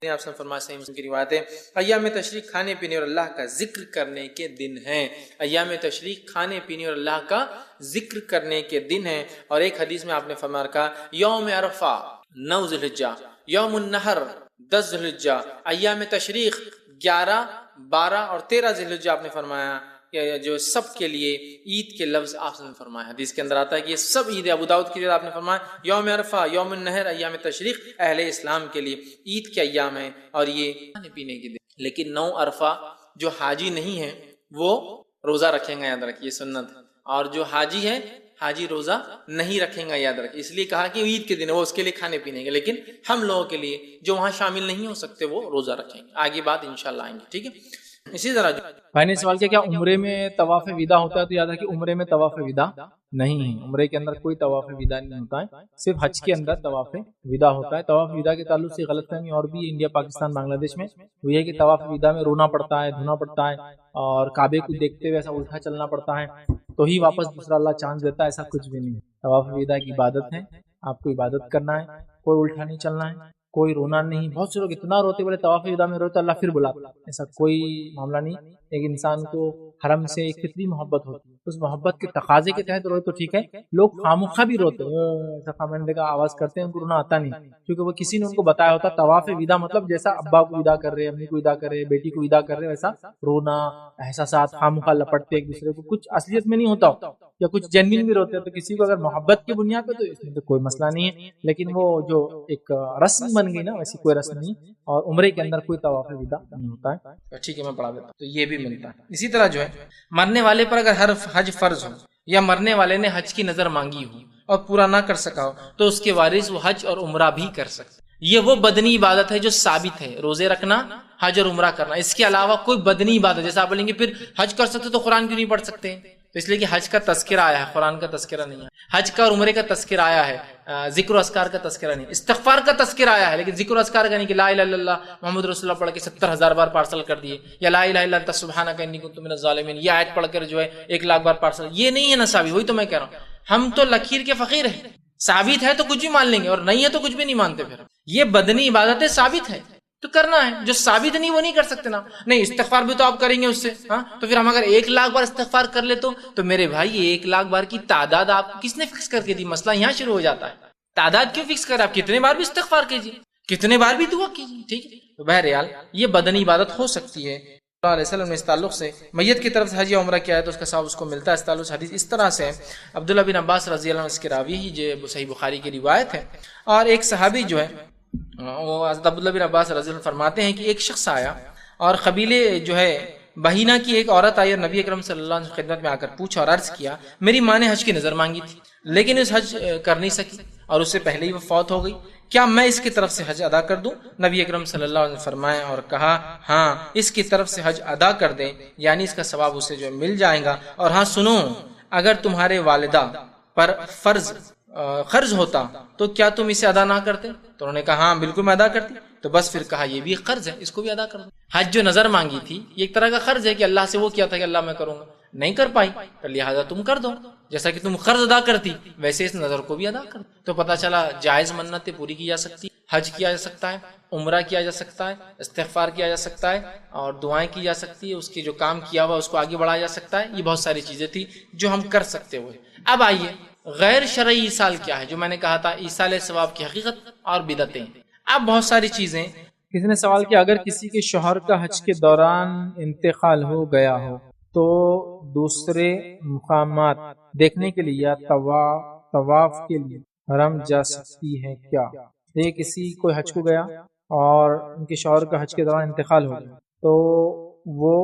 آپ سے فرمایا صحیح مسلم کی روایت ہے ایام تشریق کھانے پینے اور اللہ کا ذکر کرنے کے دن ہیں. ایام تشریق کھانے پینے اور اللہ کا ذکر کرنے کے دن ہیں. اور ایک حدیث میں آپ نے فرمایا کہا یوم عرفہ 9 ذی الحجہ، یوم النحر 10 ذی الحجہ، ایام تشریق 11، 12 اور 13 ذی الحجہ آپ نے فرمایا جو سب کے لیے عید کے لفظ آپ نے فرمایا. حدیث کے اندر آتا ہے کہ یہ سب عید ہے. ابو داؤد کی روایت آپ نے فرمایا یوم عرفہ، یوم النحر، ایام تشریق اہل اسلام کے لیے عید کے ایام ہیں اور یہ کھانے پینے کے دن. لیکن 9 عرفہ جو حاجی نہیں ہیں وہ روزہ رکھیں گا، یاد رکھیے سنت. اور جو حاجی ہے حاجی روزہ نہیں رکھیں گا، یاد رکھیے. اس لیے کہا کہ عید کے دن وہ اس کے لیے کھانے پینے کے، لیکن ہم لوگوں کے لیے جو وہاں شامل نہیں ہو سکتے وہ روزہ رکھیں گے. آگے بات انشاءاللہ آئیں گے، ٹھیک ہے. اسی طرح بھائی نے سوال کیا کیا عمرے میں طواف ودا ہوتا ہے؟ تو یاد رکھیے عمرے میں طواف ودا نہیں ہے. عمرے کے اندر کوئی طواف ودا نہیں ہوتا ہے، صرف حج کے اندر طواف ودا ہوتا ہے. طواف ودا کے تعلق سے غلط فہمی اور بھی انڈیا، پاکستان، بنگلہ دیش میں وہ یہ کہ طواف ودا میں رونا پڑتا ہے، دھونا پڑتا ہے اور کعبے کو دیکھتے ہوئے ایسا الٹا چلنا پڑتا ہے تو ہی واپس دوسرا اللہ چانس دیتا ہے. ایسا کچھ بھی نہیں ہے. طواف ودا کی عبادت ہے، آپ کو عبادت کرنا ہے، کوئی الٹا نہیں چلنا ہے، کوئی رونا نہیں. بہت سے لوگ اتنا روتے بولے طواف ودا میں روتے اللہ پھر بلاتا، ایسا کوئی معاملہ نہیں. ایک انسان کو حرم سے ایک فطری محبت ہوتی ہے، اس محبت کے تقاضے کے تحت روئے تو ٹھیک ہے. لوگ خامخواہ بھی روتے ایسا خامندے کا آواز کرتے ہیں، ان کو رونا آتا نہیں کیونکہ وہ کسی نے ان کو بتایا ہوتا طواف ودا مطلب جیسا ابا کو ودا کر رہے، امی کو ودا کر رہے، بیٹی کو ودا کر رہے، ویسا رونا، احساسات خامخواہ لپٹتے ایک دوسرے کو، کچھ اصلیت میں نہیں ہوتا یا کچھ جنین بھی روتے. تو کسی کو اگر محبت کی بنیاد پہ تو اس میں تو کوئی مسئلہ نہیں ہے. لیکن وہ جو ایک رسم بن گئی نا ویسی کوئی رسم نہیں. اور عمرے کے اندر کوئی طواف ودا نہیں ہوتا ہے. ٹھیک ہے، میں پڑھا دیتا ہوں. تو یہ بھی ملتا ہے. اسی طرح جو ہے مرنے والے پر اگر ہر حج فرض ہو یا مرنے والے نے حج کی نظر مانگی ہو اور پورا نہ کر سکا ہو تو اس کے وارث وہ حج اور عمرہ بھی کر سکتے. یہ وہ بدنی عبادت ہے جو ثابت ہے، روزے رکھنا، حج اور عمرہ کرنا. اس کے علاوہ کوئی بدنی عبادت، جیسا آپ بولیں گے پھر حج کر سکتے تو قرآن کیوں نہیں پڑھ سکتے؟ تو اس لیے کہ حج کا تذکرہ آیا ہے، قرآن کا تذکرہ نہیں ہے. حج کا اور عمرے کا تذکرہ آیا ہے، ذکر و اذکار کا تذکرہ نہیں. استغفار کا تذکرہ آیا ہے لیکن ذکر و اذکار کا نہیں کہ لا الہ الا اللہ محمد رسول اللہ پڑھ کے 70,000 بار پارسل کر دیے، یا لا الہ الا انت سبحانک انی کنت من الظالمین یہ آیت پڑھ کر جو ہے 1,00,000 بار پارسل. یہ نہیں ہے نا ثابت. وہی تو میں کہہ رہا ہوں، ہم تو لکیر کے فقیر ہیں. ثابت ہے تو کچھ بھی مان لیں گے اور نہیں ہے تو کچھ بھی نہیں مانتے. پھر یہ بدنی عبادتیں ثابت ہے تو کرنا ہے، جو ثابت نہیں وہ نہیں کر سکتے نا. نہیں استغفار بھی تو آپ کریں گے اس سے، ہاں تو پھر ہم اگر 1,00,000 بار استغفار کر لے تو میرے بھائی 1,00,000 بار کی تعداد آپ کس نے فکس کر کے دی؟ مسئلہ یہاں شروع ہو جاتا ہے. تعداد کیوں فکس کر؟ آپ کتنے بار بھی استغفار کیجیے، کتنے بار بھی دعا کیجیے، ٹھیک ہے. تو بہرحال یہ بدنی عبادت ہو سکتی ہے. صلی اللہ علیہ وسلم نے اس تعلق سے میت کی طرف سے حج یا عمرہ کیا ہے تو اس کا ثواب اس کو ملتا ہے. اس تعلق سے حدیث اس طرح سے عبداللہ بن عباس رضی اللہ عنہ اس کے راوی ہی جو صحیح بخاری کی روایت ہے. اور ایک صحابی جو ہے وہ حضرت عبداللہ بن عباس رضی اللہ عنہ فرماتے ہیں کہ ایک شخص آیا اور قبیلے جو ہے بہینہ کی ایک عورت آئی اور نبی اکرم صلی اللہ علیہ وسلم خدمت میں آ کر پوچھا اور عرض کیا میری ماں نے حج کی نظر مانگی تھی لیکن اس حج کر نہیں سکی اور اس سے پہلے ہی وہ فوت ہو گئی، کیا میں اس کی طرف سے حج ادا کر دوں؟ نبی اکرم صلی اللہ علیہ وسلم فرمایا اور کہا ہاں اس کی طرف سے حج ادا کر دیں، یعنی اس کا ثواب اسے جو مل جائے گا. اور ہاں سنو، اگر تمہارے والدہ پر فرض قرض ہوتا تو کیا تم اسے ادا نہ کرتے؟ تو انہوں نے کہا ہاں بالکل میں ادا کرتی. تو بس پھر کہا یہ بھی ایک قرض ہے، اس کو بھی ادا کر دو. حج جو نظر مانگی تھی یہ ایک طرح کا قرض ہے کہ اللہ سے وہ کیا تھا کہ اللہ میں کروں گا، نہیں کر پائی تو لہٰذا تم کر دو. جیسا کہ تم قرض ادا کرتی ویسے اس نظر کو بھی ادا کر دو. تو پتہ چلا جائز منتیں پوری کی جا سکتی، حج کیا جا سکتا ہے، عمرہ کیا جا سکتا ہے، استغفار کیا جا سکتا ہے اور دعائیں کی جا سکتی ہے. اس کی جو کام کیا ہوا اس کو آگے بڑھایا جا سکتا ہے. یہ بہت ساری چیزیں تھی جو ہم کر سکتے ہوئے. اب آئیے غیر شرعی ایصال کیا ہے، جو میں نے کہا تھا ایصال ثواب کی حقیقت اور بدعتیں. اب بہت ساری چیزیں. کسی نے سوال کیا اگر کسی کے شوہر کا حج کے دوران انتقال ہو گیا ہو تو دوسرے مقامات دیکھنے کے لیے یا طواف کے لیے حرم جا سکتی ہے کیا؟ یہ کسی کوئی حج کو گیا اور ان کے شوہر کا حج کے دوران انتقال ہو گیا تو وہ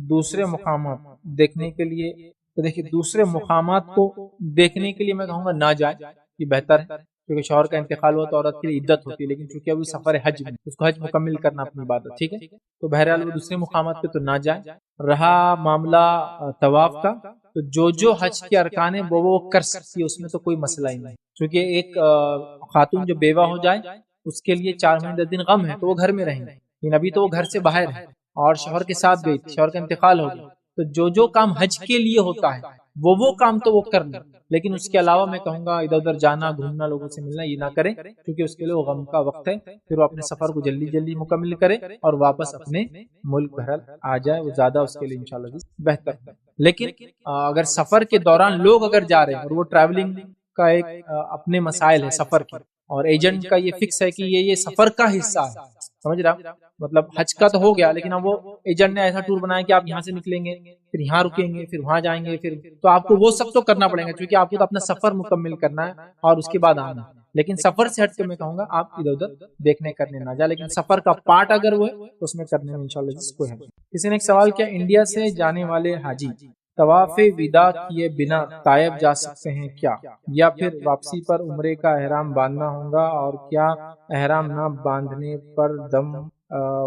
دوسرے مقامات دیکھنے کے لیے، تو دیکھیے دوسرے مقامات کو دیکھنے کے لیے میں کہوں گا نہ جائے، یہ بہتر ہے کیونکہ شوہر کا انتقال ہوا تو عورت کے لیے عدت ہوتی ہے، لیکن چونکہ ابھی سفر حج میں اس کو حج مکمل کرنا اپنی عبادت، ٹھیک ہے. تو بہرحال وہ دوسرے مقامات پہ تو نہ جائے. رہا معاملہ طواف کا تو جو حج کے ارکان ہیں وہ کر سکتی ہے، اس میں تو کوئی مسئلہ ہی نہیں. چونکہ ایک خاتون جو بیوہ ہو جائے اس کے لیے 4 مہینے 10 دن غم ہے تو وہ گھر میں رہیں گے، لیکن ابھی تو وہ گھر سے باہر ہے اور شوہر کے ساتھ گئی، شوہر کا انتقال ہو گیا. تو جو کام حج کے لیے ہوتا ہے وہ کام تو وہ کر لیں، لیکن اس کے علاوہ میں کہوں گا ادھر ادھر جانا گھومنا لوگوں سے ملنا یہ نہ کریں، کیونکہ اس کے لیے وہ غم کا وقت ہے، پھر وہ اپنے سفر کو جلدی جلدی مکمل کرے اور واپس اپنے ملک بہرحال آ جائے، وہ زیادہ اس کے لیے انشاءاللہ بہتر ہے۔ لیکن اگر سفر کے دوران لوگ اگر جا رہے ہیں اور وہ ٹریولنگ کا ایک اپنے مسائل ہے سفر کے، اور ایجنٹ کا یہ فکس ہے کہ یہ سفر کا حصہ ہے، سمجھ رہا، مطلب حج کا تو ہو گیا، لیکن اب وہ ایجنٹ نے ایسا ٹور بنایا کہ آپ یہاں سے نکلیں گے پھر یہاں رکیں گے پھر وہاں جائیں گے، پھر تو آپ کو وہ سب تو کرنا پڑے گا، کیونکہ آپ کو تو اپنا سفر مکمل کرنا ہے اور اس کے بعد آنا ہے۔ لیکن سفر سے ہٹ کے میں کہوں گا آپ ادھر ادھر دیکھنے کرنے نہ جائیں، لیکن سفر کا پارٹ اگر وہ ہے تو اس میں کرنے میں انشاءاللہ جس کو ہے۔ کسی نے ایک سوال کیا، انڈیا سے جانے والے حاجی طواف وداع کیے بنا طائف جا سکتے ہیں کیا، یا پھر واپسی پر عمرے کا احرام باندھنا ہوگا، اور کیا احرام نہ باندھنے پر دم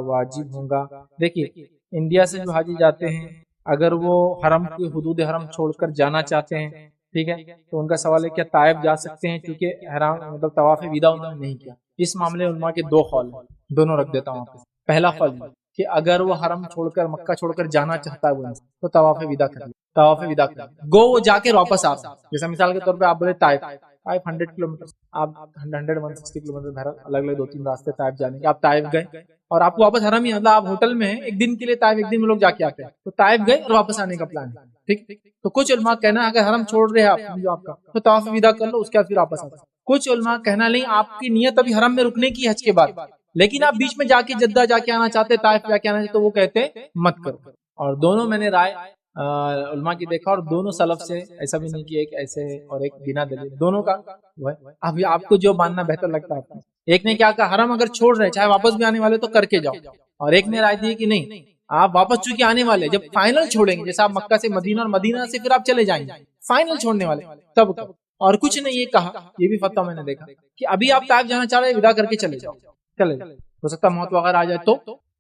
واجب ہوگا؟ دیکھیے انڈیا سے جو حاجی جاتے ہیں اگر وہ حرم کی حدود حرم چھوڑ کر جانا چاہتے ہیں، ٹھیک ہے، تو ان کا سوال ہے کیا طائف جا سکتے ہیں، کیونکہ احرام مطلب طواف وداع انہوں نے نہیں کیا۔ اس معاملے علماء کے دو قول ہیں، دونوں رکھ دیتا ہوں آپ کو۔ پہلا قول کہ اگر وہ حرم چھوڑ کر مکہ چھوڑ کر جانا چاہتا ہے وہ تو طواف وداع کر لے، طواف وداع کر لے، گو وہ جا کے واپس آ سکتا ہے۔ جیسے مثال کے طور پہ آپ بولے طائف 100 کلومیٹر، آپ 160 کلومیٹر بہرحال الگ الگ 2-3 راستے طائف جانے کے، آپ طائف گئے اور آپ کو واپس حرم ہی، مطلب آپ ہوٹل میں ہیں ایک دن کے لیے، طائف ایک دن میں لوگ جا کے آتے ہیں، تو طائف گئے اور واپس آنے کا پلان ہے، ٹھیک۔ تو کچھ علماء کہنا ہے اگر حرم چھوڑ رہے ہیں آپ جو آپ کا تو طواف وداع کر لو، اس کے بعد پھر واپس آتے۔ کچھ علماء کہنا نہیں، آپ کی نیت ابھی حرم میں رکنے کی حج کے بعد، لیکن آپ بیچ میں جا کے جدہ جا کے آنا چاہتے، طائف جا کے آنا چاہتے، تو وہ کہتے ہیں مت کرو۔ اور دونوں میں نے رائے علماء کی دیکھا، اور دونوں سلف سے ایسا بھی نہیں کہ ایک ایسے اور ایک بنا دلیل، دونوں کا وہ ہے۔ اب آپ کو جو ماننا بہتر لگتا ہے آپ کو۔ ایک نے کیا کہا حرم اگر چھوڑ رہے چاہے واپس بھی آنے والے تو کر کے جاؤ، اور ایک نے رائے دی کہ نہیں آپ واپس چونکہ آنے والے جب فائنل چھوڑیں گے، جیسے آپ مکہ سے مدینہ اور مدینہ سے پھر آپ چلے جائیں گے فائنل چھوڑنے والے تب کرو۔ اور کچھ نے یہ کہا، یہ بھی فتویٰ میں نے دیکھا کہ ابھی آپ طائف جانا چاہ رہے ہیں وداع کر کے چلے جاؤ، چلے جاؤ، ہو سکتا موت وغیرہ آ جائے تو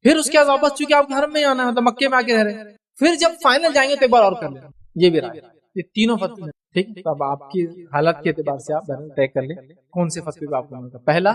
پھر اس کے بعد واپس چونکہ آپ حرم میں آنا ہے، مطلب مکے میں آ کے رہ رہے ہیں، پھر جب فائنل جائیں گے تو ایک بار اور کر لیں۔ یہ بھی رائے، یہ تینوں فتوے ٹھیک، تو اب آپ کی حالت کے اعتبار سے آپ طے کر لیں کون سے فتوے پہ آپ کو ملتا۔ پہلا،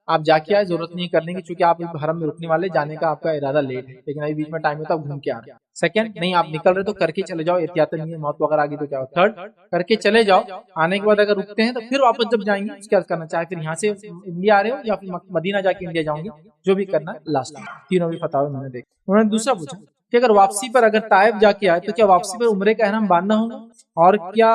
آپ جا کے آئے، ضرورت نہیں کرنے کی، چونکہ آپ حرم میں رکنے والے، جانے کا آپ کا ارادہ لیٹ ہے لیکن ابھی بیچ میں ٹائم ہوتا ہے گھوم کے آ رہے۔ سیکنڈ، نہیں آپ نکل رہے تو کر کے چلے جاؤ، احتیاط نہیں ہے موت وغیرہ آ گئی تو کیا ہو۔ تھرڈ، کر کے چلے جاؤ، آنے کے بعد اگر رکتے ہیں تو پھر واپس جب جائیں گے اس کے بعد کرنا، چاہے پھر یہاں سے انڈیا آ رہے ہو یا پھر مدینہ جا کے انڈیا جاؤں گے، جو بھی کرنا ہے لاسٹ میں۔ تینوں بھی فتاوی میں نے دیکھا۔ انہوں نے دوسرا پوچھا کہ اگر واپسی پر اگر طائف جا کے آئے تو کیا واپسی پر عمرے کا احرام باندھنا ہوگا، اور کیا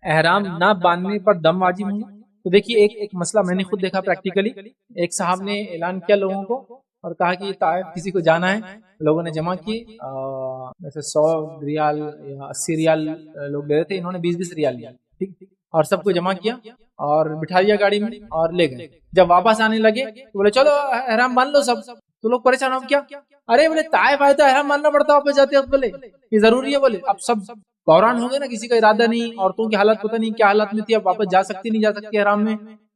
احرام نہ باندھنے پر دم واجب ہوگا؟ تو دیکھیے ایک مسئلہ میں نے خود دیکھا پریکٹیکلی، ایک صاحب نے اعلان کیا لوگوں کو اور کہا کہ طائف کسی کو جانا ہے، لوگوں نے جمع کی، جیسے 100 ریال یا 80 ریال لوگ لے رہے تھے، انہوں نے 20-20 ریال لیا، ٹھیک، اور سب کو جمع کیا اور بٹھا دیا گاڑی میں اور لے گئے۔ جب واپس آنے لگے تو بولے چلو احرام باندھ لو سب، تو لوگ پریشان ہو کیا، ارے بولے طائف آئے تو احرام باندھنا پڑتا واپس جاتے وقت، بولے یہ ضروری ہے، بولے اب سب بحران ہو گئے نا، کسی کا ارادہ نہیں، عورتوں کی حالت پتہ نہیں کیا حالت میں تھی، اب واپس جا سکتی نہیں جا سکتی احرام میں،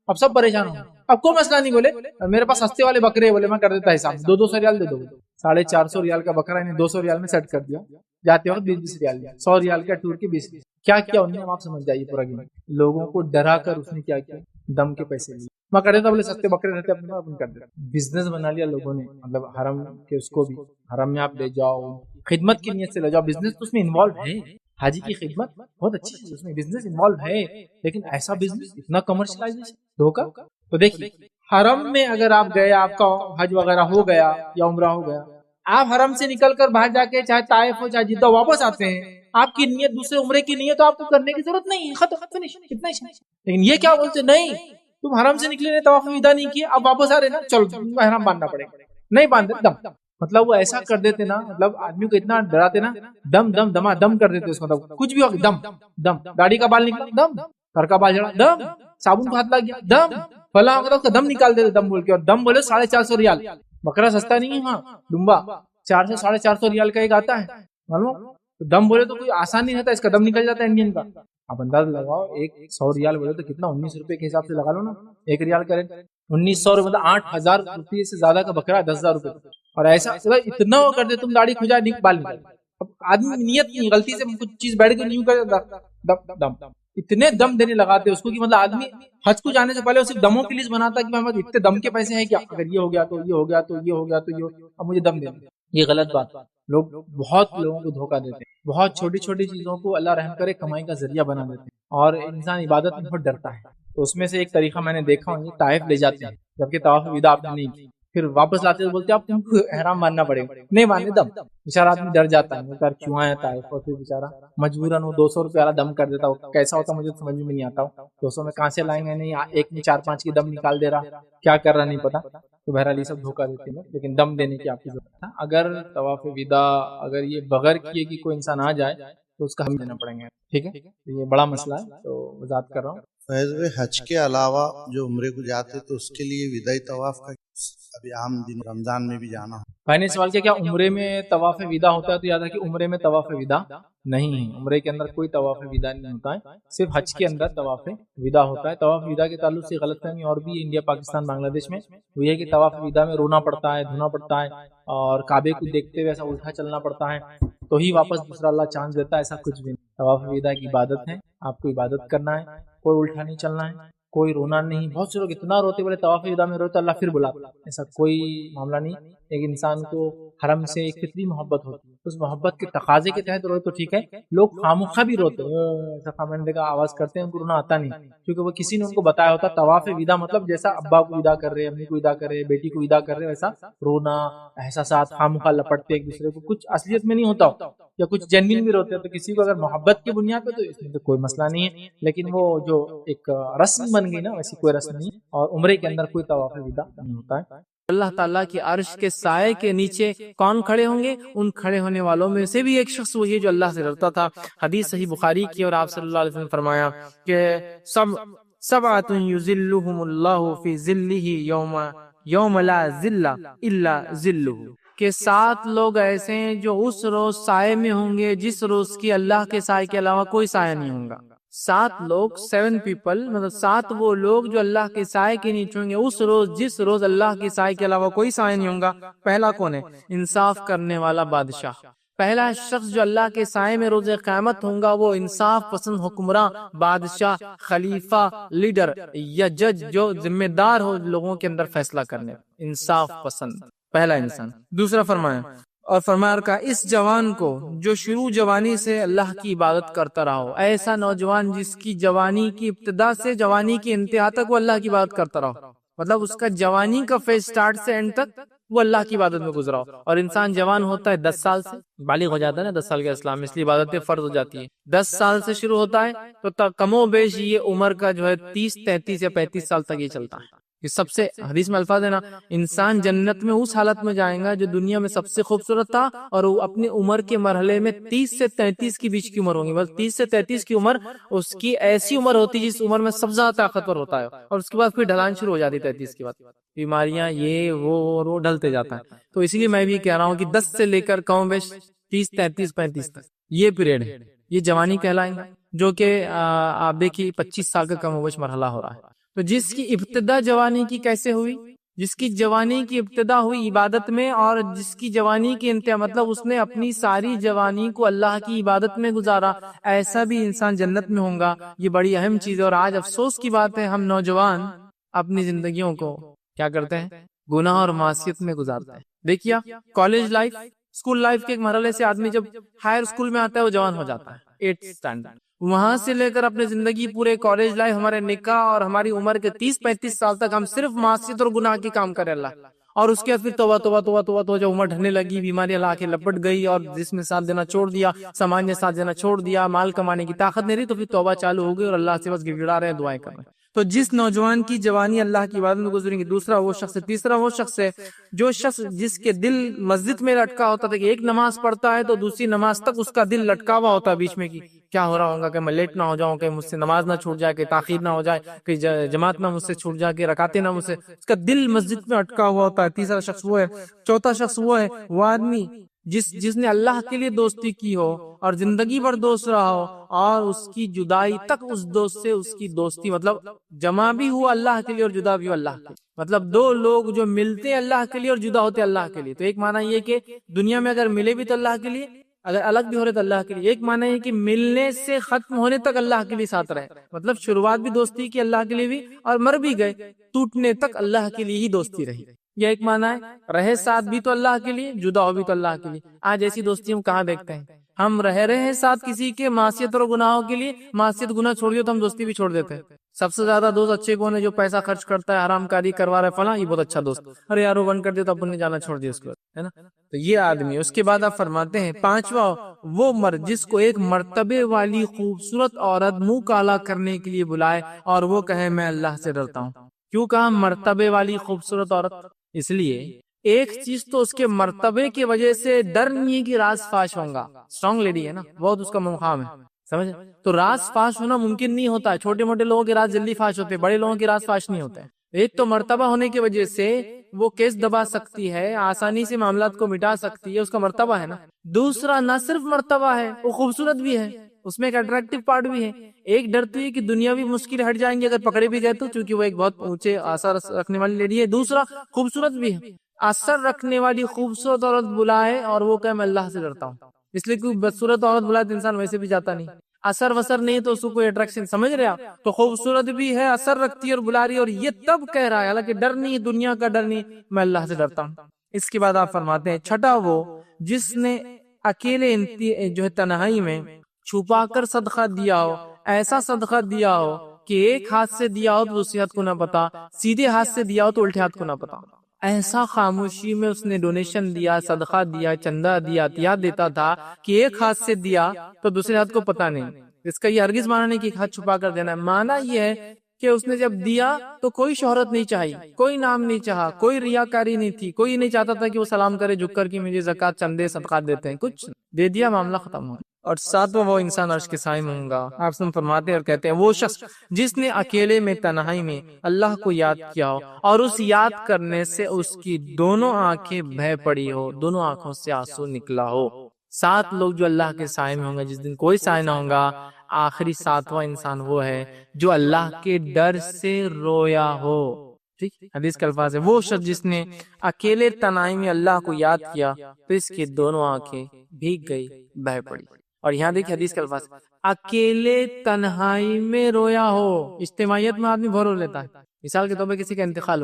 اب سب پریشان ہو گئے۔ اب کوئی مسئلہ نہیں، بولے میرے پاس سستے والے بکرے، بولے میں کر دیتا حساب، 200 ریال دے دو، 450 ریال کا بکرا انہیں 200 ریال میں سیٹ کر دیا، جاتے وقت 20 ریال دیا، 100 ریال کا ٹور کے 20 کیا کیا انہوں نے، آپ سمجھ جائیے پورا گیم، لوگوں کو ڈرا کر اس نے کیا کیا، دم کے پیسے لیے۔ میں کر دیتا، بولے سستے بکرے رہتے اپنے اپن کر دیتا، بزنس بنا لیا لوگوں نے، مطلب حرم کے اس کو بھی حرم میں آپ لے جاؤ، خدمت کی نیت سے لے جاؤ، بزنس تو اس میں انوالو ہے، حاجی کی خدمت بہت اچھی چیز، اس میں بزنس انوالو ہے، لیکن ایسا بزنس اتنا کمرشلائزیشن دھوکا۔ تو دیکھیے حرم میں اگر آپ گئے، آپ کا حج وغیرہ ہو گیا یا عمرہ ہو گیا، آپ حرم سے نکل کر باہر جا کے چاہے طائف ہو چاہے جدہ واپس آتے ہیں، آپ کی نیت دوسرے عمرے کی نیت تو آپ کو کرنے کی ضرورت نہیں ہے، ختم فنش، اتنا ہی۔ لیکن یہ کیا بولتے نہیں تم حرم سے نکلے نے طواف وداع نہیں کیے، اب واپس آ رہے نا، چلو احرام باندھنا پڑے گا، نہیں باندھے دم، مطلب وہ ایسا کر دیتے نا، مطلب آدمی کو اتنا ڈراتے نا، دم دم دما دم کر دیتے، اس مطلب کچھ بھی ہو دم دم، گاڑی کا بال نکلا دم، سر کا بال جڑا دم، صابن کو ہاتھ لگ گیا دم، فلاں مطلب دم نکال دیتے دم بول کے، اور دم بولے 450 ریال، بکرا سستا نہیں ہے، ہاں ڈمبا 400-450 ریال کا ایک آتا ہے، معلوم، دم بولے تو کوئی آسان نہیں رہتا، اس کا دم نکل جاتا ہے انڈین کا، آپ اندازہ لگاؤ، ایک 100 ریال بولے تو کتنا، 19 روپے کے حساب سے لگا لو نا، 1 ریال کا ریٹ 1900 روپے، مطلب 8000 روپے سے زیادہ کا بکرا 10,000 روپے، اور ایسا اتنا وہ کر دے تم داڑھی کھجا بال نکال، اب آدمی نیت نہیں، غلطی سے کچھ چیز بیٹھ کے نہیں کر دم دم، اتنے دم دینے لگاتے اس کو کہ مطلب آدمی حج کو جانے سے پہلے صرف دموں کی لسٹ بناتا کہ اتنے دم کے پیسے ہیں کیا، اگر یہ ہو گیا تو یہ ہو گیا تو یہ ہو گیا تو یہ، اب مجھے دم دینا، یہ غلط بات ہے۔ لوگ بہت لوگوں کو دھوکہ دیتے ہیں، بہت چھوٹی چھوٹی چیزوں کو اللہ رحم کرے کمائی کا ذریعہ بنا دیتے ہیں، اور انسان عبادت میں بہت ڈرتا ہے۔ تو اس میں سے ایک طریقہ میں نے دیکھا ہوں، طائف لے جاتے ہیں جبکہ طواف ودا آپ نے نہیں کی، پھر واپس لاتے تو بولتے آپ تم کو احرام ماننا پڑے گا، نہیں ماننے دم، بیچارہ آدمی ڈر جاتا ہے، بولتا کیوں آیا طائف، اور پھر بیچارہ مجبوراً وہ 200 روپے والا دم کر دیتا، وہ کیسا ہوتا مجھے سمجھ میں نہیں آتا، 200 میں کہاں سے لائیں گے، نہیں ایک میں 4-5 کی دم نکال دے رہا، کیا کر رہا نہیں پتا۔ تو بہرحال یہ سب دھوکہ دیتے ہیں، لیکن دم دینے کی آپ کی ضرورت ہے۔ اگر طواف ودا اگر یہ بغیر کیے کہ کوئی انسان آ جائے تو اس کا ہم دینا پڑیں گے، ٹھیک ہے، یہ بڑا مسئلہ ہے تو وضاحت کر رہا ہوں۔ فیض بھائی، حج کے علاوہ جو عمرے کو جاتے تو اس کے لیے وداعی طواف کا ابھی عام دن رمضان میں بھی جانا ہو۔ بھائی نے سوال کیا عمرے میں طواف ودا ہوتا ہے، تو یاد ہے کہ عمرے میں طواف ودا نہیں ہے، عمرے کے اندر کوئی طواف ودا نہیں ہوتا ہے، صرف حج کے اندر طواف ودا ہوتا ہے۔ طواف ودا کے تعلق سے غلط فہمی اور بھی انڈیا پاکستان بنگلہ دیش میں وہ یہ ہے کہ طواف ودا میں رونا پڑتا ہے، دھونا پڑتا ہے، اور کعبے کو دیکھتے ہوئے ایسا الٹا چلنا پڑتا ہے تو ہی واپس دوسرا اللہ چانس دیتا ہے، ایسا کچھ بھی نہیں۔ طواف ودا کی عبادت ہے، آپ کو عبادت کرنا ہے، کوئی الٹا نہیں چلنا ہے، کوئی رونا نہیں۔ بہت سے لوگ اتنا روتے بولے طواف ودا میں روتے اللہ پھر بلاتا، ایسا کوئی معاملہ نہیں۔ ایک انسان کو حرم سے ایک فطری محبت ہوتی ہے، اس محبت کے تقاضے کے تحت روئے تو ٹھیک ہے۔ لوگ خامخواہ بھی روتے ایسا خامندے کا آواز کرتے ہیں، ان کو رونا آتا نہیں، کیونکہ وہ کسی نے ان کو بتایا ہوتا طواف ودا مطلب جیسا ابا کو ودا کر رہے، امی کو ودا کر رہے، بیٹی کو ودا کر رہے، ویسا رونا، احساسات خامخواہ لپٹتے ایک دوسرے کو، کچھ اصلیت میں نہیں ہوتا یا کچھ جنین بھی روتے ہیں۔ تو کسی کو اگر محبت کی بنیاد پہ تو اس میں تو کوئی مسئلہ نہیں ہے، لیکن وہ جو ایک رسم بن گئی نا ویسی کوئی رسم نہیں، اور عمرے کے اندر کوئی طواف ودا نہیں ہوتا ہے۔ اللہ تعالیٰ کی عرش کے سائے کے نیچے کون کھڑے ہوں گے؟ ان کھڑے ہونے والوں میں سے بھی ایک شخص وہی ہے جو اللہ سے ڈرتا تھا۔ حدیث صحیح بخاری کی، اور آپ صلی اللہ علیہ وسلم نے فرمایا کہ سبعۃ یظلھم اللہ فی ظلہ یوم لا ظل الا ظلہ، کہ 7 لوگ ایسے ہیں جو اس روز سائے میں ہوں گے جس روز کی اللہ کے سائے کے علاوہ کوئی سایہ نہیں ہوگا۔ 7 لوگ 7 پیپل مطلب 7 وہ لوگ جو اللہ کے سائے کے نیچے ہوں گے اس روز جس روز اللہ کے سائے کے علاوہ کوئی سایہ نہیں ہوگا۔ پہلا کون ہے؟ انصاف کرنے والا بادشاہ۔ پہلا شخص جو اللہ کے سائے میں روز قیامت ہوگا وہ انصاف پسند حکمراں، بادشاہ، خلیفہ، لیڈر یا جج جو ذمہ دار ہو لوگوں کے اندر فیصلہ کرنے، انصاف پسند پہلا انسان۔ دوسرا فرمایا اور فرمایا کا اس جوان کو جو شروع جوانی سے اللہ کی عبادت کرتا رہا ہو، ایسا نوجوان جس کی جوانی کی ابتدا سے جوانی کی انتہا تک وہ اللہ کی عبادت کرتا رہا، مطلب اس کا جوانی کا فیز سٹارٹ سے اینڈ تک وہ اللہ کی عبادت میں گزرا ہو۔ اور انسان جوان ہوتا ہے 10 سال سے، بالغ ہو جاتا ہے نا 10 سال کے اسلام میں، اس لیے عبادتیں فرض ہو جاتی ہے۔ 10 سال سے شروع ہوتا ہے تو کم و بیش یہ عمر کا جو ہے 30، 33 یا 35 سال تک یہ چلتا ہے۔ یہ سب سے حدیث میں الفاظ ہے نا، انسان جنت میں اس حالت میں جائے گا جو دنیا میں سب سے خوبصورت تھا، اور وہ اپنی عمر کے مرحلے میں 30 سے 33 کی بیچ کی عمر ہوگی، بس 30 سے 33 کی عمر اس کی ایسی عمر ہوتی جس عمر میں سب زیادہ طاقتور ہوتا ہے، اور اس کے بعد پھر ڈھلان شروع ہو جاتی 33 کے بعد، بیماریاں یہ وہ ڈھلتے جاتا ہے۔ تو اسی لیے میں بھی کہہ رہا ہوں کہ 10 سے لے کر کم بیش 30، 33، 35 تک یہ پیریڈ ہے، یہ جوانی کہلائیں گا، جو کہ آپ دیکھیے 25 سال کا کم و بیش مرحلہ ہو رہا ہے۔ تو جس کی ابتدا جوانی کی کیسے ہوئی؟ جس کی جوانی کی ابتدا ہوئی عبادت میں، اور جس کی جوانی کی انتہا مطلب اس نے اپنی ساری جوانی کو اللہ کی عبادت میں گزارا، ایسا بھی انسان جنت میں ہوگا۔ یہ بڑی اہم چیز ہے، اور آج افسوس کی بات ہے ہم نوجوان اپنی زندگیوں کو کیا کرتے ہیں؟ گناہ اور معصیت میں گزارتے ہیں۔ دیکھیے کالج لائف، اسکول لائف کے ایک مرحلے سے آدمی جب ہائر اسکول میں آتا ہے وہ جوان ہو جاتا ہے، 8th اسٹینڈرڈ، وہاں سے لے کر اپنے زندگی پورے کالج لائف، ہمارے نکاح اور ہماری عمر کے 30-35 سال تک ہم صرف معصیت اور گناہ کے کام کرے اللہ، اور اس کے بعد پھر توبہ توبہ توبہ توبہ توبہ، جب عمر ڈھلنے لگی، بیماری اللہ کے لپٹ گئی، اور جس میں ساتھ دینا چھوڑ دیا، سامان نے ساتھ دینا چھوڑ دیا، مال کمانے کی طاقت نہیں رہی، تو پھر توبہ چالو ہو گئی اور اللہ سے بس گڑگڑا رہے ہیں، دعائیں کر رہے ہیں۔ تو جس نوجوان کی جوانی اللہ کی عبادت میں گزریں گی، دوسرا وہ شخص ہے۔ تیسرا وہ شخص ہے جو شخص جس کے دل مسجد میں لٹکا ہوتا تھا کہ ایک نماز پڑھتا ہے تو دوسری نماز تک اس کا دل لٹکا ہوا ہوتا ہے بیچ میں، کی کیا ہو رہا ہوگا، کہ میں لیٹ نہ ہو جاؤں، کہ مجھ سے نماز نہ چھوٹ جائے، کہ تاخیر نہ ہو جائے، کہ جماعت نہ مجھ سے چھوٹ جائے، کہ رکعتیں نہ مجھ سے، اس کا دل مسجد میں اٹکا ہوا ہوتا ہے۔ تیسرا شخص وہ ہے۔ چوتھا شخص وہ ہے وہ آدمی جس نے اللہ کے لیے دوستی کی ہو اور زندگی بھر دوست رہا ہو، اور اس کی جدائی تک اس دوست سے اس کی دوستی مطلب جمع بھی ہوا اللہ کے لیے اور جدا بھی ہوا اللہ کے لیے، مطلب 2 لوگ جو ملتے اللہ کے لیے اور جدا ہوتے اللہ کے لیے۔ تو ایک معنی یہ کہ دنیا میں اگر ملے بھی تو اللہ کے لیے، اگر الگ بھی ہو رہے تو اللہ کے لیے۔ ایک معنی یہ کہ ملنے سے ختم ہونے تک اللہ کے لیے ساتھ رہے، مطلب شروعات بھی دوستی کی اللہ کے لیے بھی، اور مر بھی گئے ٹوٹنے تک اللہ کے لیے ہی دوستی رہی۔ یہ ایک معنی ہے. رہے ساتھ بھی تو اللہ کے لیے، جدا ہو بھی تو اللہ کے لیے. آج ایسی دوستی ہم کہاں دیکھتے ہیں؟ ہم رہ رہے ہیں ساتھ کسی کے معصیت اور گناہوں کے لیے، معصیت گناہ چھوڑ دیا تو ہم دوستی بھی چھوڑ دیتے ہیں. سب سے زیادہ دوست اچھے کون ہے؟ جو پیسہ خرچ کرتا ہے، حرام کاری کروا رہا ہے، فلاں، یہ بہت اچھا دوست. ارے یار وہ بند کر دیا تو اپن نے جانا چھوڑ دیا اس کو، ہے نا. تو یہ آدمی. اس کے بعد آپ فرماتے ہیں پانچواں، وہ مرد جس کو ایک مرتبے والی خوبصورت عورت منہ کالا کرنے کے لیے بلائے اور وہ کہے میں اللہ سے ڈرتا ہوں. کیوں کہا مرتبے والی خوبصورت عورت؟ اس لیے ایک چیز تو اس کے مرتبے کی وجہ سے ڈر نہیں ہے کہ راز فاش ہوگا. اسٹرانگ لیڈی ہے نا، بہت اس کا مقام ہے، سمجھ. تو راز فاش ہونا ممکن نہیں ہوتا ہے. چھوٹے موٹے لوگوں کے راز جلدی فاش ہوتے ہیں، بڑے لوگوں کے راز فاش نہیں ہوتے. ایک تو مرتبہ ہونے کی وجہ سے وہ کیس دبا سکتی ہے، آسانی سے معاملات کو مٹا سکتی ہے، اس کا مرتبہ ہے نا. دوسرا نہ صرف مرتبہ ہے، وہ خوبصورت بھی ہے، اس میں ایک اٹریکٹیو پارٹ بھی ہے. ایک ڈرتی ہے کہ دنیاوی مشکل ہٹ جائیں گے اگر پکڑے بھی گئے تو، چونکہ وہ ایک بہت اونچے اثر رکھنے والی لیڈی ہے. دوسرا خوبصورت بھی ہے. اثر رکھنے والی خوبصورت عورت بلائے اور وہ کہ میں اللہ سے ڈرتا ہوں. اس لیے کوئی بدصورت عورت بلائے تو انسان ویسے بھی جاتا نہیں. اثر وسر نہیں تو اس کو کوئی اٹریکشن، سمجھ رہے آپ. تو خوبصورت بھی ہے، اثر رکھتی ہے اور بلا رہی ہے، اور یہ تب کہہ رہا ہے حالانکہ ڈر نہیں، دنیا کا ڈر نہیں، میں اللہ سے ڈرتا ہوں. اس کے بعد آپ فرماتے ہیں چھٹا، وہ جس نے اکیلے جو ہے تنہائی میں چھپا کر صدقہ دیا ہو، ایسا صدقہ دیا ہو کہ ایک ہاتھ سے دیا ہو تو دوسرے ہاتھ کو نہ پتا، سیدھے ہاتھ سے دیا ہو تو الٹے ہاتھ کو نہ پتا. ایسا خاموشی میں اس نے ڈونیشن دیا، صدقہ دیا، چندہ دیا، عطیات دیتا تھا کہ ایک ہاتھ سے دیا تو دوسرے ہاتھ کو پتا نہیں. اس کا یہ ہرگز معنی نہیں کہ ایک ہاتھ چھپا کر دینا ہے. معنی یہ ہے کہ اس نے جب دیا تو کوئی شہرت نہیں چاہی، کوئی نام نہیں چاہا، کوئی ریاکاری نہیں تھی، کوئی نہیں چاہتا تھا کہ وہ سلام کرے جھک کر کہ مجھے زکوٰۃ چندے صدقات دیتے ہیں، کچھ دے دیا، معاملہ ختم ہو. اور ساتواں، وہ انسان عرش کے سائے میں ہوں گا. آپ سن فرماتے ہیں اور کہتے ہیں وہ شخص جس نے اکیلے میں تنہائی میں اللہ کو یاد کیا ہو اور اس یاد کرنے سے اس کی دونوں آنکھیں بہہ پڑی ہو، دونوں آنکھوں سے آنسو نکلا ہو. 7 لوگ جو اللہ کے سائے میں ہوں گے جس دن کوئی سائے نہ ہوگا. آخری 7واں انسان وہ ہے جو اللہ کے ڈر سے رویا ہو. ٹھیک، حدیث کے الفاظ ہے وہ شخص جس نے اکیلے تنہائی میں اللہ کو یاد کیا تو اس کی دونوں آنکھیں بھیگ گئی، بہہ پڑی. اور یہاں دیکھیں حدیث کے الفاظ، اکیلے تنہائی میں رویا ہو. اجتماعیت میں آدمی بہت رو لیتا ہے. مثال کے طور پہ کسی کا انتقال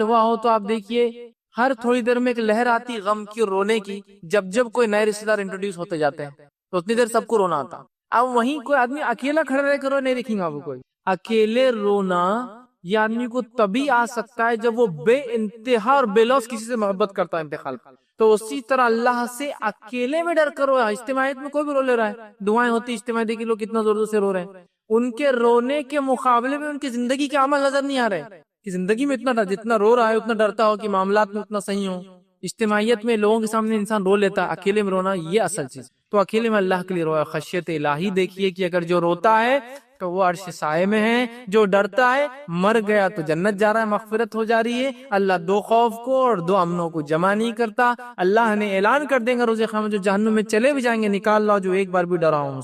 ہوا ہو تو آپ دیکھیے ہر تھوڑی دیر میں ایک لہر آتی غم کی، رونے کی. جب کوئی نئے رشتہ دار انٹروڈیوس ہوتے جاتے ہیں تو اتنی دیر سب کو رونا آتا. اب وہیں کوئی آدمی اکیلا کھڑے رہ کر رو نہیں دیکھیں گا. وہ کوئی اکیلے رونا یہ آدمی کو تبھی آ سکتا ہے جب وہ بے انتہا اور بے لوث کسی سے محبت کرتا ہے انتقال. تو اسی طرح اللہ سے اکیلے میں ڈر کر رویا. اجتماعیت میں کوئی بھی رو لے رہا ہے، دعائیں ہوتی اجتماعیت کے لوگ کتنا زور سے رو رہے ہیں. ان کے رونے کے مقابلے میں ان کی زندگی کے عمل نظر نہیں آ رہے کہ زندگی میں اتنا جتنا رو رہا ہے اتنا ڈرتا ہو کہ معاملات میں اتنا صحیح ہو. اجتماعیت میں لوگوں کے سامنے انسان رو لیتا ہے، اکیلے میں رونا یہ اصل چیز. تو اکیلے میں اللہ کے لیے رویا. خشیت الہی دیکھیے کہ اگر جو روتا ہے تو وہ عرش سائے میں ہے، جو ڈرتا ہے مر گیا تو جنت جا رہا ہے، مغفرت ہو جا رہی ہے. اللہ 2 خوف کو اور 2 امنوں کو جمع نہیں کرتا. اللہ نے اعلان کر دیں گا روز قیامت جو جہنم میں چلے بھی جائیں گے نکال لاؤ جو ایک بار بھی ڈرا ہوں.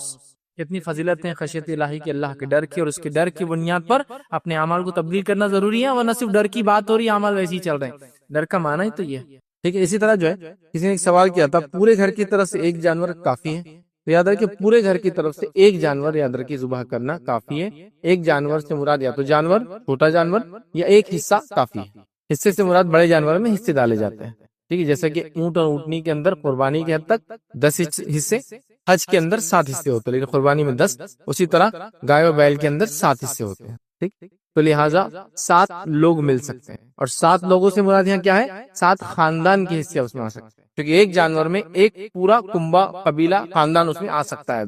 کتنی فضیلت ہے خشیت الہی کی، اللہ کے ڈر کی، اور اس کے ڈر کی بنیاد پر اپنے اعمال کو تبدیل کرنا ضروری ہے. ورنہ صرف ڈر کی بات ہو رہی ہے، اعمال ویسے ہی چل رہے ہیں. ڈر کا معنی ہی تو یہ ہے. ٹھیک ہے. اسی طرح جو ہے کسی نے ایک سوال کیا تھا پورے گھر کی طرف سے ایک جانور کافی ہے. تو یاد رکھیں پورے گھر کی طرف سے ایک جانور یاد رکھیں ذبح کرنا کافی ہے. ایک جانور سے مراد یا تو جانور چھوٹا جانور یا ایک حصہ کافی ہے. حصے سے مراد بڑے جانور میں حصے ڈالے جاتے ہیں. ٹھیک ہے. جیسے کہ اونٹ اور اونٹنی کے اندر قربانی کے حد تک 10 حصے، حج کے اندر 7 حصے ہوتے ہیں لیکن قربانی میں 10. اسی طرح گائے اور بیل کے اندر 7 حصے ہوتے ہیں. ٹھیک. تو لہٰذا 7 لوگ مل سکتے ہیں. اور 7 لوگوں سے مراد یہاں کیا ہے؟ 7 خاندان کے حصے اس میں آ سکتے ہیں، کیونکہ ایک جانور میں ایک پورا کنبہ، قبیلہ، خاندان اس میں آ سکتا ہے.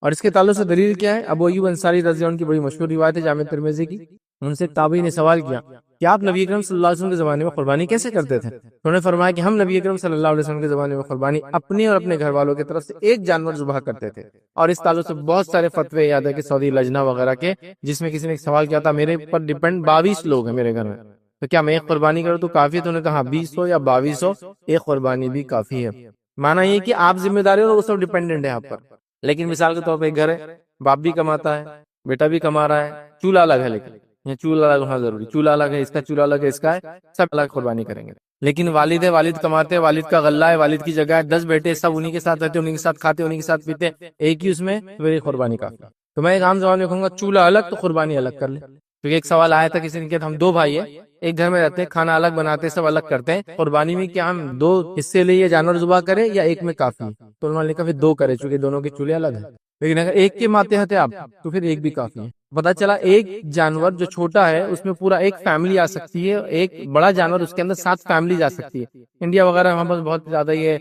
اور اس کے تعلق سے دلیل کیا ہے؟ ابو ایوب انصاری رضی اللہ عنہ کی بڑی مشہور روایت ہے جامع ترمذی کی. ان سے تابعی نے سوال کیا کہ آپ نبی اکرم صلی اللہ علیہ وسلم کے زمانے میں قربانی کیسے کرتے تھے؟ انہوں نے فرمایا کہ ہم نبی اکرم صلی اللہ علیہ وسلم کے زمانے میں قربانی اپنے اور اپنے گھر والوں کی طرف سے ایک جانور ذبح کرتے تھے. اور اس تعلق سے بہت سارے فتوے یاد ہے کہ سعودی لجنہ وغیرہ کے، جس میں کسی نے ایک سوال کیا تھا میرے پر ڈیپینڈ 22 لوگ ہیں میرے گھر میں، تو کیا میں ایک قربانی کروں تو کافی ہے؟ تو انہوں نے کہا 20 ہو یا 22 ہو، ایک قربانی بھی کافی ہے. معنی یہ کہ آپ ذمہ داری ہو وہ سب ڈیپینڈنٹ ہے آپ پر. لیکن مثال کے طور پہ ایک گھر ہے، باپ بھی کماتا ہے، بیٹا بھی کما رہا ہے، چولہا الگ ہے، لیکن یہ چولہا الگ ہونا ضروری. چولہا الگ ہے، اس کا چولہا الگ ہے، اس کا ہے، سب الگ قربانی کریں گے. لیکن والد ہے، والد کماتے ہیں، والد کا غلہ ہے، والد کی جگہ ہے، 10 بیٹے سب انہی کے ساتھ رہتے، انہی کے ساتھ کھاتے، انہی کے ساتھ پیتے، ایک ہی اس میں میری قربانی کافی. تو میں ایک عام زبان میں کہوں گا چولہا الگ تو قربانی الگ کر لے. کیونکہ ایک سوال آیا تھا کسی نے کہا ہم 2 بھائی ہیں، ایک گھر میں رہتے ہیں، کھانا الگ بناتے ہیں، سب الگ کرتے ہیں، قربانی میں کیا ہم 2 حصے لیے جانور ذبح کریں یا ایک میں کافی؟ تو انہوں نے کہا پھر 2 کرے، چونکہ دونوں کے چولہے الگ ہیں، لیکن اگر ایک کے ماتحت ہے آپ تو پھر ایک بھی کافی ہے۔ پتا چلا ایک جانور جو چھوٹا ہے اس میں پورا ایک فیملی آ سکتی ہے، ایک بڑا جانور اس کے اندر 7 فیملیز آ سکتی ہے۔ انڈیا وغیرہ وہاں پر بہت زیادہ یہ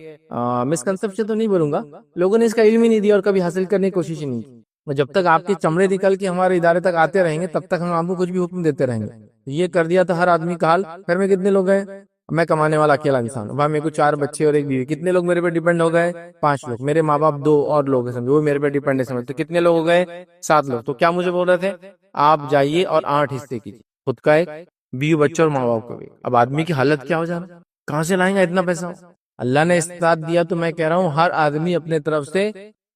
مسکنسپشن تو نہیں بولوں گا، لوگوں نے اس کا علم ہی نہیں دیا اور کبھی حاصل کرنے کی کوشش ہی نہیں کی۔ جب تک آپ کے چمڑے نکل کے ہمارے ادارے تک آتے رہیں گے تب تک ہم آپ کو کچھ بھی حکم دیتے رہیں گے۔ یہ کر دیا تھا ہر آدمی کا حال۔ گھر میں کتنے لوگ ہیں؟ میں کمانے والا اکیلا انسان، وہاں میرے کو 4 بچے اور ایک بیوی، کتنے لوگ میرے پہ ڈیپینڈ ہو گئے؟ 5 لوگ، میرے ماں باپ 2 اور لوگ ہیں سمجھو وہ میرے پہ ڈیپینڈ ہے، سمجھ تو کتنے لوگ ہو گئے؟ 7 لوگ۔ تو کیا مجھے بول رہے تھے آپ جائیے اور 8 حصے کیجیے، خود کا ایک، بیوی بچوں اور ماں باپ کو بھی۔ اب آدمی کی حالت کیا ہو جانا، کہاں سے لائیں گا اتنا پیسہ؟ اللہ نے استطاعت دیا تو میں کہہ رہا ہوں ہر آدمی اپنے طرف سے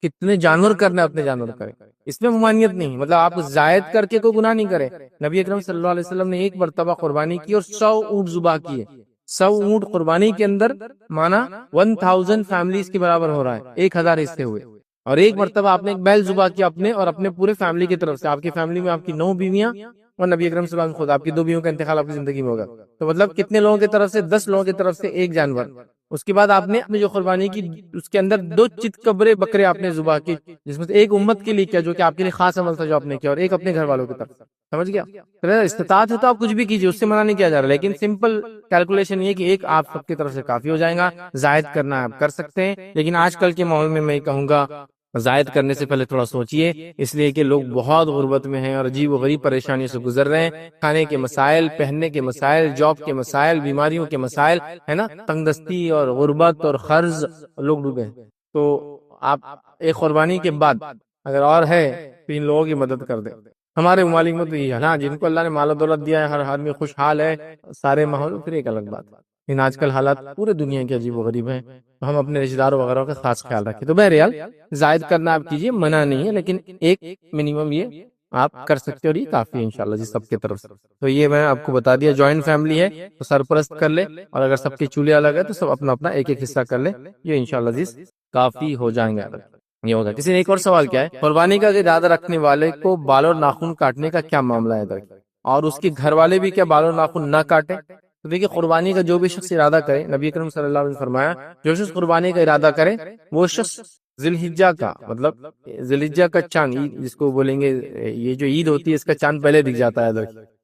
کتنے جانور کرنا اپنے جانور کرے، اس میں ممانعت نہیں، مطلب آپ زائد کر کے کوئی گناہ نہیں کرے۔ نبی اکرم صلی اللہ علیہ وسلم نے ایک مرتبہ قربانی کی اور 100 اونٹ ذبح کیے۔ 100 اونٹ قربانی کے اندر مانا 1000 فیملیز کے برابر ہو رہا ہے، 1000 حصے ہوئے۔ اور ایک مرتبہ آپ نے ایک بیل ذبح کیا اپنے اور اپنے پورے فیملی کی طرف سے، آپ کی فیملی میں آپ کی 9 بیویاں اور نبی اکرم صلی اللہ علیہ وسلم خود، آپ کی 2 بیویوں کا انتقال آپ کی زندگی میں ہوگا، تو مطلب کتنے لوگوں کی طرف سے؟ 10 لوگوں کی طرف سے ایک جانور۔ اس کے بعد آپ نے اپنی جو قربانی کی اس کے اندر 2 چتکبرے بکرے آپ نے ذبح کی، جس میں سے ایک امت کے لیے کیا جو کہ آپ کے لیے خاص عمل تھا جو آپ نے کیا، اور ایک اپنے گھر والوں کی طرف، سمجھ گیا؟ استطاعت ہے تو آپ کچھ بھی کیجیے، اس سے منع نہیں کیا جا رہا، لیکن سمپل کیلکولیشن یہ کہ ایک آپ سب کی طرف سے کافی ہو جائے گا۔ زائد کرنا آپ کر سکتے ہیں، لیکن آج کل کے ماحول میں میں کہوں گا زائد کرنے سے پہلے تھوڑا سوچئے، اس لیے کہ لوگ بہت غربت میں ہیں اور عجیب و غریب پریشانیوں سے گزر رہے ہیں، کھانے کے مسائل، پہننے کے مسائل، جاب کے مسائل، بیماریوں کے مسائل ہے نا، تنگ دستی اور غربت اور قرض، لوگ ڈوبے ہیں۔ تو آپ ایک قربانی کے بعد اگر اور ہے تو ان لوگوں کی مدد کر دیں۔ ہمارے ممالک میں تو یہ ہے نا، جن کو اللہ نے مال و دولت دیا ہے، ہر آدمی خوشحال ہے، سارے ماحول، پھر ایک الگ بات۔ لیکن آج کل حالات پورے دنیا کے عجیب و غریب ہیں، ہم اپنے رشتہ داروں وغیرہ کا خاص خیال رکھیں۔ تو بہرحال زائد کرنا آپ کیجیے، منع نہیں ہے، لیکن ایک منیمم یہ آپ کر سکتے ہیں اور یہ کافی ہے انشاءاللہ جی سب کی طرف سے۔ تو یہ میں آپ کو بتا دیا، جوائنٹ فیملی ہے تو سرپرست کر لے، اور اگر سب کے چولہے الگ ہے تو سب اپنا اپنا ایک ایک حصہ کر لے، یہ انشاءاللہ جی کافی ہو جائیں گے۔ یہ ہوگا۔ کسی نے ایک اور سوال کیا ہے، قربانی کا ارادہ رکھنے والے کو بال اور ناخن کاٹنے کا کیا معاملہ ہے ادھر، اور اس کے گھر والے بھی کیا بال اور ناخن نہ کاٹے؟ تو دیکھیے قربانی کا جو بھی شخص ارادہ کرے، نبی اکرم صلی اللہ علیہ وسلم نے فرمایا جو شخص قربانی کا ارادہ کرے وہ شخص ذی الحجہ کا، مطلب ذی الحجہ کا چاند، جس کو بولیں گے یہ جو عید ہوتی ہے اس کا چاند پہلے دکھ جاتا ہے،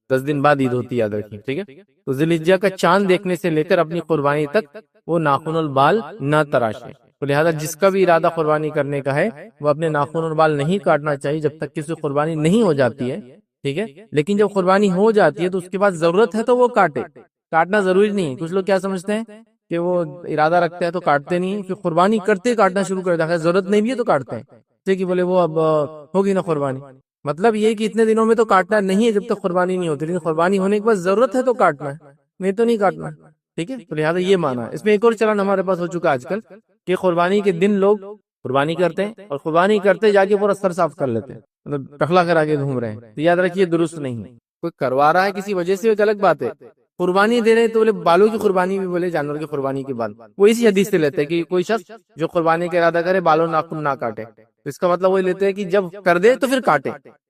10 دن بعد عید ہوتی ہے، یاد رکھیں، ٹھیک ہے؟ تو ذی الحجہ کا چاند دیکھنے سے لے کر اپنی قربانی تک وہ ناخن اور بال نہ تراشے۔ تو لہذا جس کا بھی ارادہ قربانی کرنے کا ہے وہ اپنے ناخن اور بال نہیں کاٹنا چاہیے جب تک کہ اس کی قربانی نہیں ہو جاتی ہے، ٹھیک ہے؟ لیکن جب قربانی ہو جاتی ہے تو اس کے بعد ضرورت ہے تو وہ کاٹے، کاٹنا ضروری نہیں ہے۔ کچھ لوگ کیا سمجھتے ہیں کہ وہ ارادہ رکھتے ہیں تو کاٹتے نہیں، پھر قربانی کرتے کاٹنا شروع کر دیتا ہے، ضرورت نہیں بھی ہے تو کاٹتے ہیں، جیسے کہ بولے وہ اب ہوگی نا قربانی، مطلب یہ کہ اتنے دنوں میں تو کاٹنا نہیں ہے جب تک قربانی نہیں ہوتی، لیکن قربانی ہونے کے بعد ضرورت ہے تو کاٹنا ہے، نہیں تو نہیں کاٹنا، ٹھیک ہے؟ تو لہٰذا یہ مانا ہے۔ اس میں ایک اور چلن ہمارے پاس ہو چکا آج کل کہ قربانی کے دن لوگ قربانی کرتے ہیں اور قربانی کرتے جا کے پورا سر صاف کر لیتے ہیں، مطلب ٹخلا کرا کے گھوم رہے ہیں۔ تو یاد رکھیے درست نہیں ہے، کوئی کروا رہا ہے کسی وجہ سے ایک الگ بات ہے، قربانی دے رہے تو بولے بالوں کی قربانی بھی بولے جانور کی قربانی کے بعد، وہ اسی حدیث سے لیتے ہیں کہ کوئی شخص جو قربانی کا ارادہ کرے بالوں ناخن نہ کاٹے، اس کا مطلب وہ لیتے ہیں کہ جب کر دے تو پھر کاٹے،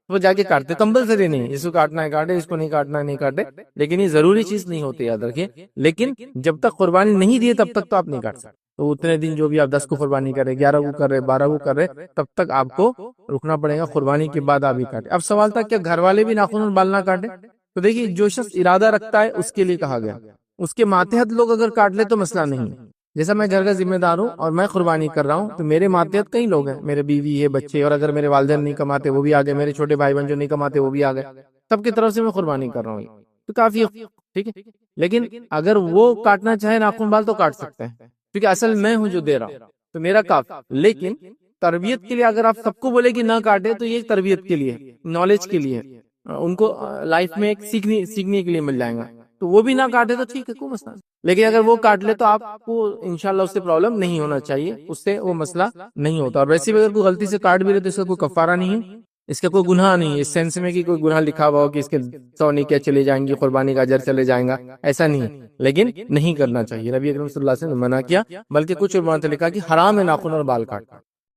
وہ جا کے کاٹتے، کمپلسری نہیں، اس کو کاٹنا ہے کاٹے، اس کو نہیں کاٹنا ہے نہیں کاٹے، لیکن یہ ضروری چیز نہیں ہوتی، یاد رکھیے۔ لیکن جب تک قربانی نہیں دی تب تک تو آپ نہیں کاٹ سکتے، تو اتنے دن جو بھی آپ 10 کو قربانی کرے، 11 کو کر رہے، 12 کو کر رہے، تب تک آپ کو رکنا پڑے گا، قربانی کے بعد آپ ہی کاٹے۔ اب سوال تھا کیا گھر والے بھی ناخن اور بال نہ کاٹے؟ تو دیکھیے جو شخص ارادہ رکھتا ہے اس کے لیے کہا گیا، اس کے ماتحت لوگ اگر کاٹ لے تو مسئلہ نہیں ہے۔ جیسا میں گھر کا ذمہ دار ہوں اور میں قربانی کر رہا ہوں تو میرے ماتحت کئی لوگ ہیں، میرے بیوی ہے، بچے، اور اگر میرے والدین نہیں کماتے وہ بھی آ گئے، میرے چھوٹے بھائی بہن جو نہیں کماتے وہ بھی آ گئے، سب کی طرف سے میں قربانی کر رہا ہوں، تو کافی ہے، ٹھیک ہے؟ لیکن اگر وہ کاٹنا چاہے ناخن بال تو کاٹ سکتے ہیں، کیونکہ اصل میں ہوں جو دے رہا ہوں تو میرا کافی۔ لیکن تربیت کے لیے اگر آپ سب کو بولے کہ نہ کاٹے تو یہ تربیت کے لیے، نالج کے لیے، ان کو لائف میں ایک سیکھنے کے لیے مل جائے گا، تو وہ بھی نہ کاٹے تو ٹھیک ہے، کوئی مسئلہ نہیں۔ لیکن اگر وہ کاٹ لے تو آپ کو انشاءاللہ اس سے پرابلم نہیں ہونا چاہیے، اس سے وہ مسئلہ نہیں ہوتا۔ اور ویسے بھی اگر کوئی غلطی سے کاٹ بھی لے تو اس کا کوئی کفارہ نہیں ہے، اس کا کوئی گناہ نہیں ہے، اس سینس میں کہ کوئی گناہ لکھا ہوا ہو کہ اس کے 100 نیکیاں چلی جائیں گی، قربانی کا اجر چلے جائیں گا، ایسا نہیں ہے، لیکن نہیں کرنا چاہیے۔ نبی اکرم صلی اللہ علیہ وسلم نے منع کیا، بلکہ کچھ علماء نے لکھا کہ حرام ہے ناخن اور بال کاٹنا۔